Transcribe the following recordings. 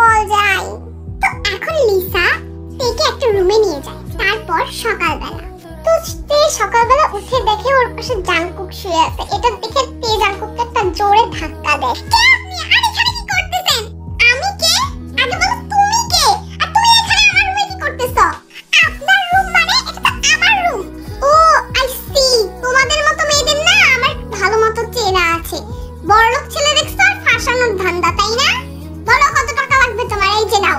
চল যাই। তো এখন লিসা তেকে একটা রুমে নিয়ে যায়। তারপর সকালবেলা তো তে সকালবেলা উঠে দেখে ওর পাশে জাংকুক শুয়ে আছে। এটা দেখে তে জাংকুককে একটা জোরে ধাক্কা দেয়। কে আপনি? আর এখানে কি করতেছেন? আমি কে? আগে বলো তুমি কে? আর তুমি এখানে আমার রুমে কি করতেছো? আপনার রুম মানে এটা তো আমার রুম। ও আই সি, তোমাদের মতো মেয়েদের না আমার ভালো মতো চেনা আছে। বড়লোক ছেলে দেখছো আর ফাঁসানোর ধান্দা, তাই না? বলো কত টাকা লাগবে তোমার? এই যে নাও।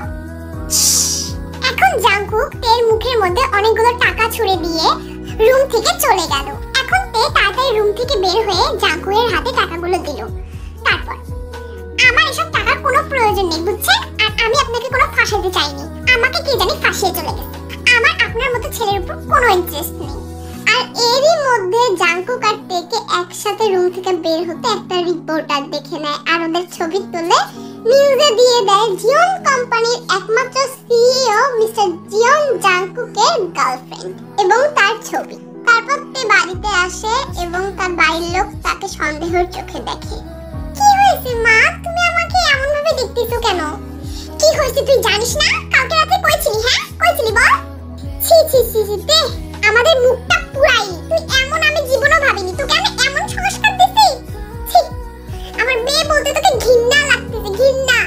এখন জাংকুক তের মুখের মধ্যে অনেকগুলো টাকা ছুঁড়ে দিয়ে রুম থেকে চলে গেল। এখন তে তাড়াতাড়ি রুম থেকে বের হয়ে জাংকুকের হাতে টাকাগুলো দিল। তারপর আমার এসব টাকার কোনো প্রয়োজন নেই, বুঝছেন? আর আমি আপনাকে কোনো ফাঁসাতে চাইনি। আমাকে কে জানি ফাঁসিয়ে চলে গেছে। আমার আপনার মতো ছেলের উপর কোনো ইন্টারেস্ট নেই। আর এরই মধ্যে জাংকুক আর তেকে একসাথে রুম থেকে বের হতে একটা রিপোর্টার দেখে নেয় আর ওদের ছবি তুলে নিউজে দিয়ে দেয় জিওন কোম্পানির একমাত্র সিইও মিস্টার জিওন জাংকুকের গার্লফ্রেন্ড এবং তার ছবি। তারপর তে বাড়িতে আসে এবং তার বাড়ির লোক তাকে সন্দেহের চোখে দেখে। কি হয়েছে মা, তুমি আমাকে এমন ভাবে দেখতেছো কেন? কি হয়েছে তুই জানিস না? কালকে রাতে কই ছিলি? হ্যাঁ কই ছিলি বল? ছি ছি ছি ছি তে, আমাদের মুখটা পুরাই। তুই এমন আমি জীবনও ভাবিনি তোকে আমি এমন সংস্কার দিছি। ছি, আমার মেয়ে বলতে তোকে ঘৃণা লাগতেছে, ঘৃণা।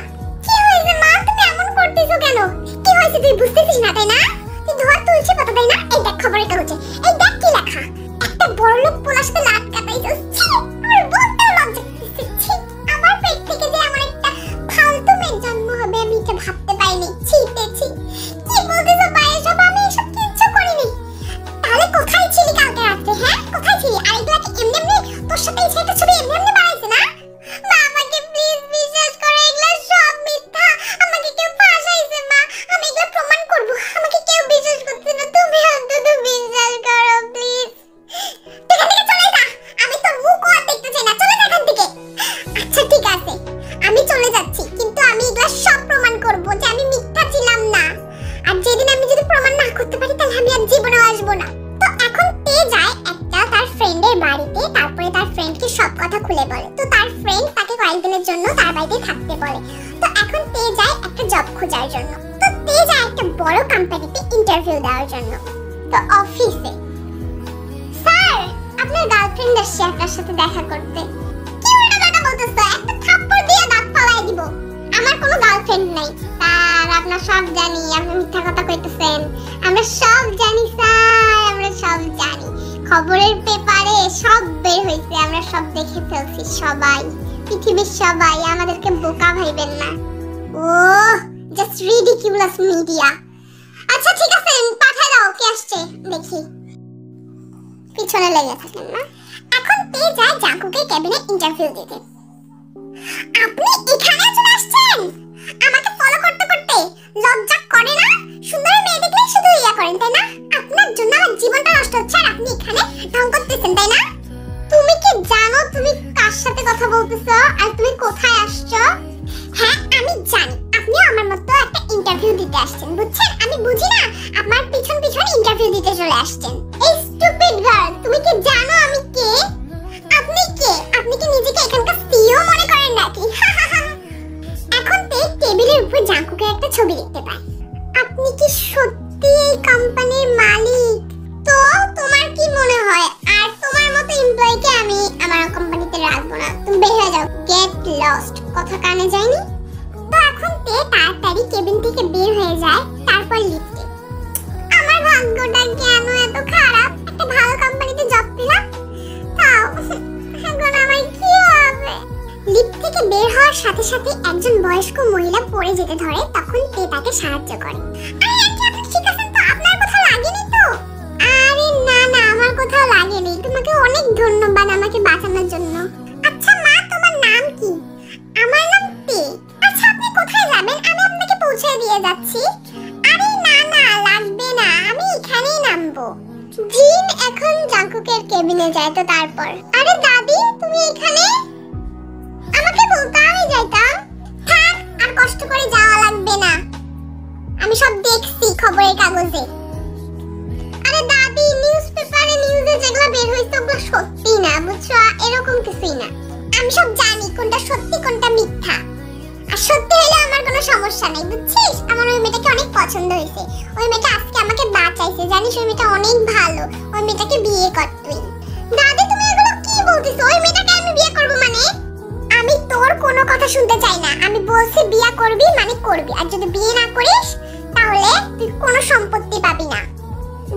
কি হয়েছে মা, তুমি এমন করতেছো কেন? কি হয়েছে তুই বুঝতেছিস না তাই না? তুই ধোয়া তুলছি পাতা তাই না? এই দেখ খবরের কাগজে, এই দেখ কি লেখা। একটা বড়লোক পোলার সাথে লাট কাটাইছস। ছি, আমার বলতে লজ্জা করতেছে। ছি, আমার পেট থেকে যে আমার একটা ফালতু মেয়ের জন্ম হবে আমি এটা ভাবতে পারিনি। ছি তে ছি, কি বলতেছো বাইরে সব? আমি এসব কিচ্ছু করিনি। তাহলে কোথায় ছিলি কালকে রাতে? হ্যাঁ কোথায় ছিলি? আর এগুলা কি এমনি এমনি তোর সাথে এই ছেলেটা ছবি এমনি এমনি বানাইছে না? মা আমাকে প্লিজ বিশ্বাস করো, এগুলা সব মিথ্যা। আমাকে কেউ ফাঁসাইছে মা, আমি এগুলা প্রমাণ করব। আমাকে কেউ বিশ্বাস করছে না, তুমি অন্তত বিশ্বাস করো প্লিজ। এখান থেকে চলে যা, আমি তোর মুখও আর দেখতে চাই না। চলে যা এখান থেকে। আচ্ছা ঠিক আছে, আমি চলে যাচ্ছি, কিন্তু আমি এগুলা সব প্রমাণ করব যে আমি মিথ্যা ছিলাম না। আর যেদিন আমি যদি প্রমাণ না করতে পারি তাহলে আমি আর জীবনেও আসবো না। তো এখন তে যায় একটা তার ফ্রেন্ডের বাড়িতে। তারপরে তার ফ্রেন্ডকে সব কথা খুলে বলে। তো তার ফ্রেন্ড তাকে কয়েকদিনের জন্য তার বাড়িতে থাকতে বলে। তো এখন তে যায় একটা জব খোঁজার জন্য। তো তে যায় একটা বড় কোম্পানিতে ইন্টারভিউ দেওয়ার জন্য। তো অফিসে, স্যার আপনার গার্লফ্রেন্ড আসছে আপনার সাথে দেখা করতে। কি উল্টাপাল্টা বলতেছো? একটা থাপ্পড় দিয়ে দাঁত ফালাই দিব। আমার কোনো গার্লফ্রেন্ড নাই স্যার, আমরা সব জানি আপনি মিথ্যা কথা কইতেছেন। আমরা সব জানি স্যার, আমরা সব জানি। খবরের পেপারে সব বের হইছে, আমরা সব দেখে ফেলছি। সবাই, পৃথিবীর সবাই, আমাদেরকে বোকা ভাইবেন না। ও জাস্ট রিডিকিউলাস মিডিয়া। আচ্ছা ঠিক আছে, পাঠাই দাও কে আসছে দেখি। পিছনে লেগে থাকেন না। এখন তে যায় জাংকুকের কেবিনে ইন্টারভিউ দিতে। আপনি এখানে চলে আসছেন আমাকে ফলো করতে করতে? লজ্জা করে না? সুন্দর মেয়ে দেখলে শুধু ইয়া করেন তাই না? আপনার জন্য আমার জীবনটা নষ্ট হচ্ছে আর আপনি এখানে ঢং করতেছেন তাই না? তুমি কি জানো তুমি কার সাথে কথা বলতেছো আর তুমি কোথায় আসছো? হ্যাঁ আমি জানি, আপনিও আমার মতো একটা ইন্টারভিউ দিতে আসছেন, বুঝছেন? আমি বুঝি না, আমার পিছন পিছন ইন্টারভিউ দিতে চলে আসছেন। এই স্টুপিড গার্ল, তুমি কি জানো আমি কে? আপনি কে? আপনি কি নিজেকে এখানকার সিইও মনে করেন নাকি? এখন তে টেবিলের উপর জাংকুকের একটা ছবি দেখতে পায়। আপনি কি সত্যি এই কোম্পানির মালিক? তো তোমার কি মনে হয় আর তোমার মতো এমপ্লয়িকে আমি আমার কোম্পানিতে রাখবো না? তুমি বের হয়ে যাও, গেট লস্ট। কথা কানে যায়নি? তো এখন তে তাড়াতাড়ি কেবিন থেকে বের হয়ে যায়। তারপর লিফটে। আমার ভাগ্যটা কেন এত খারাপ? একটা ভালো কোম্পানিতে জব পেলাম, তাও এখন আমার কি হবে? লিফট থেকে বের হওয়ার সাথে সাথে একজন বয়স্ক মহিলা পড়ে যেতে ধরে। তখন তে তাকে সাহায্য করে। আরে আন্টি আপনি ঠিক আছেন তো? আপনার কোথাও লাগেনি তো? আরে না না, আমার কোথাও লাগেনি। তোমাকে অনেক ধন্যবাদ আমাকে বাঁচানোর জন্য। আচ্ছা মা, তোমার নাম কি? আমার নাম তে। আচ্ছা আপনি কোথায় যাবেন? আমি আপনাকে পৌঁছে দিয়ে যাচ্ছি। আরে না না লাগবে না, আমি এখানেই নামবো। জিন এখন জাংকুকের কেবিনে যায়। তো তারপর, আরে দাদি তুমি এখানে? আমাকে বলতো আমি যাইতাম। থাক, আর কষ্ট করে যাওয়া লাগবে না, আমি সব দেখছি খবরের কাগজে। আরে দাদি, নিউজ পেপারে নিউজে যেগুলো বের হইছে ওগুলো সত্যি না, বুঝছো? এরকম কিছুই না। আমি সব জানি কোনটা সত্যি কোনটা মিথ্যা। আর সত্যি হলে আমার কোনো সমস্যা নাই, বুঝছিস? আমার ওই মেয়েটাকে অনেক পছন্দ হয়েছে। ওই মেয়েটা আজকে আমাকে বাঁচাইছে, জানিস? ওই মেয়েটা অনেক ভালো, ওই মেয়েটাকে বিয়ে কর তুই। দাদি তুমি এগুলো কি বলতেছো? ওই মেয়েটাকে আমি বিয়ে করব মানে? আমি তোর কোনো কথা শুনতে চাই না। আমি বলছি বিয়ে করবি মানে করবি, আর যদি বিয়ে না করিস তাহলে তুই কোনো সম্পত্তি পাবি না।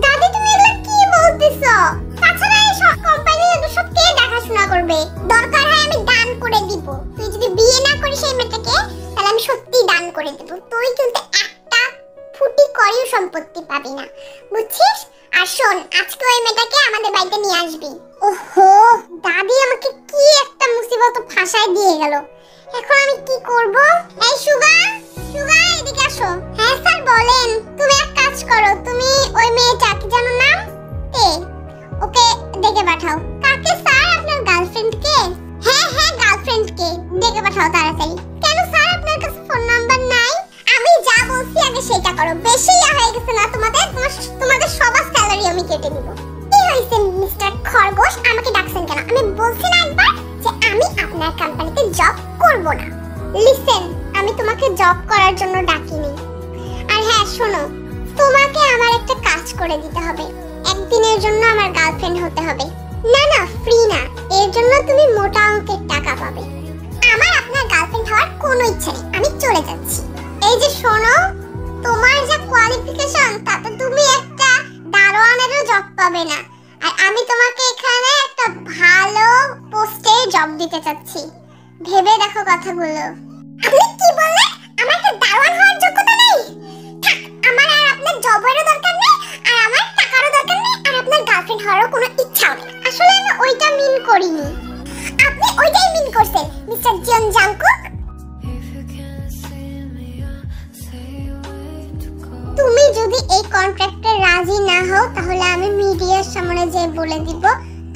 দাদি তুমি এগুলো কি বলতেছো? তাছাড়া এই সব কোম্পানি এগুলো সব কে দেখাশোনা করবে? দরকার হয় আমি দান করে দিব। তুই যদি বিয়ে না করিস এই মেয়েটাকে, তাহলে আমি সত্যি দান করে দেব। তুই কিন্তু একটা ফুটি করিও সম্পত্তি পাবি না, বুঝছিস? আর শোন, আজকে ওই মেয়েটাকে আমাদের বাড়িতে নিয়ে আসবি। ওহো, দাদি আমাকে কি একটা মুসিবত ফাঁসায় দিয়ে গেল। এখন আমি কি করব? এই সুগা, সুগা এদিকে আসো। হ্যাঁ স্যার বলেন। তুমি এক কাজ করো, তুমি ওই মেয়েটা কি জানো নাম? তে, ওকে ডেকে পাঠাও। কাকে স্যার? আপনার গার্লফ্রেন্ডকে? হ্যাঁ হ্যাঁ গার্লফ্রেন্ডকে ডেকে পাঠাও তাড়াতাড়ি। কেন স্যার আপনার কাছে ফোন নাম্বার নাই? আমি যা বলছি আগে সেটা করো। বেশি হয়ে গেছে না তোমাদের? তোমাদের সবার স্যালারি আমি কেটে নিব। কি হইছে মিস্টার খরগোশ? আমাকে ডাকছেন কেন? আমি বলছি না একবার যে আমি আপনার কোম্পানিতে জব করব না। লিসেন, আমি তোমাকে জব করার জন্য ডাকিনি। আর হ্যাঁ শোনো, তোমাকে আমার একটা কাজ করে দিতে হবে। একদিনের জন্য আমার গার্লফ্রেন্ড হতে হবে। না না, ফ্রি না, এর জন্য তুমি মোটা অঙ্কের টাকা পাবে। আমার আপনার গার্লফ্রেন্ড হওয়ার কোনো ইচ্ছা নেই, আমি চলে যাচ্ছি। এই যে শোনো, তোমার যা কোয়ালিফিকেশন তাতে তুমি একটা দারোয়ানেরও জব পাবে না। আর আমি তোমাকে এখানে একটা ভালো পোস্টে জব দিতে চাচ্ছি। ভেবে দেখো কথাগুলো। আপনি কি বললেন? আমার একটা দারোয়ান হওয়ার যোগ্যতা নেই? থাক, আমার আর আপনার জবেরও দরকার নেই, আর আমার টাকারও দরকার নেই, আর আপনার গার্লফ্রেন্ড হওয়ারও কোনো ইচ্ছাও নেই। আসলে আমি ওইটা মিন করিনি। আপনি ওইটাই মিন করছেন মিস্টার জিয়ন জাংকুক। তুমি যদি এই কন্ট্রাক্টে রাজি না হও, তাহলে আমি মিডিয়ার সামনে যেয়ে বলে দিব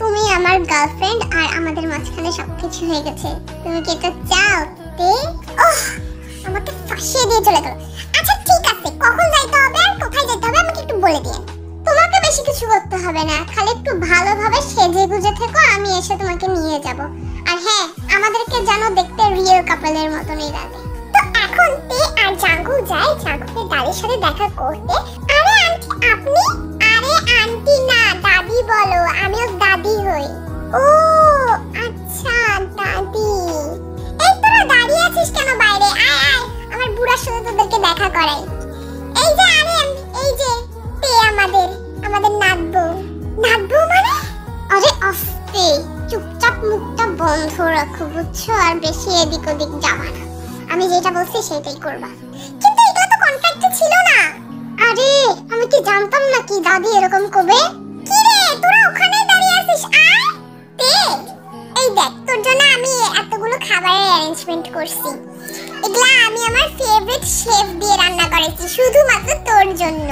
তুমি আমার গার্লফ্রেন্ড, আর আমাদের মাঝখানে সবকিছু হয়ে গেছে। তুমি কি এটা চাও? আমাকে ফাঁসিয়ে দিয়ে চলে গেল। আচ্ছা ঠিক আছে, কখন যাইতে হবে আর কোথায় যাইতে হবে আমাকে একটু বলে দিন। তোমাকে বেশি কিছু করতে হবে না, খালি একটু ভালোভাবে সেজে গুজে থেকো, আমি এসে তোমাকে নিয়ে যাব। আর হ্যাঁ, আমাদেরকে যেন দেখতে রিয়েল কাপলের মতনই লাগে। তো এখন তে আর জাঙ্গু যায় জাঙ্গুকের দাদির সাথে দেখা করতে। আরে আন্টি আপনি? আরে আন্টি না, দাদি বলো, আমিও দাদি হই। ও আচ্ছা দাদি। এই তোরা দাঁড়িয়ে আছিস কেন বাইরে? আয় আয়, আমার বুড়ার সাথে তোদেরকে দেখা করাই। এই যে আরে এই যে তে আমাদের নাতবু। নাতবু মানে? আরে আস্তে, চুপচাপ মুখটা বন্ধ রাখো বুঝছো, আর বেশি এদিক ওদিক যাবা না। আমি যেটা বলছি সেটাই করবা। কিন্তু এটা তো কন্ট্রাক্টে ছিল না। আরে আমি কি জানতাম না কি দাদি এরকম করবে? কি রে তোরা ওখানে দাঁড়িয়ে আছিস? আয় তে, এই দেখ তোর জন্য আমি এতগুলো খাবারের অ্যারেঞ্জমেন্ট করছি। এগুলা আমি আমার ফেভারিট শেফ দিয়ে রান্না করেছি শুধুমাত্র তোর জন্য।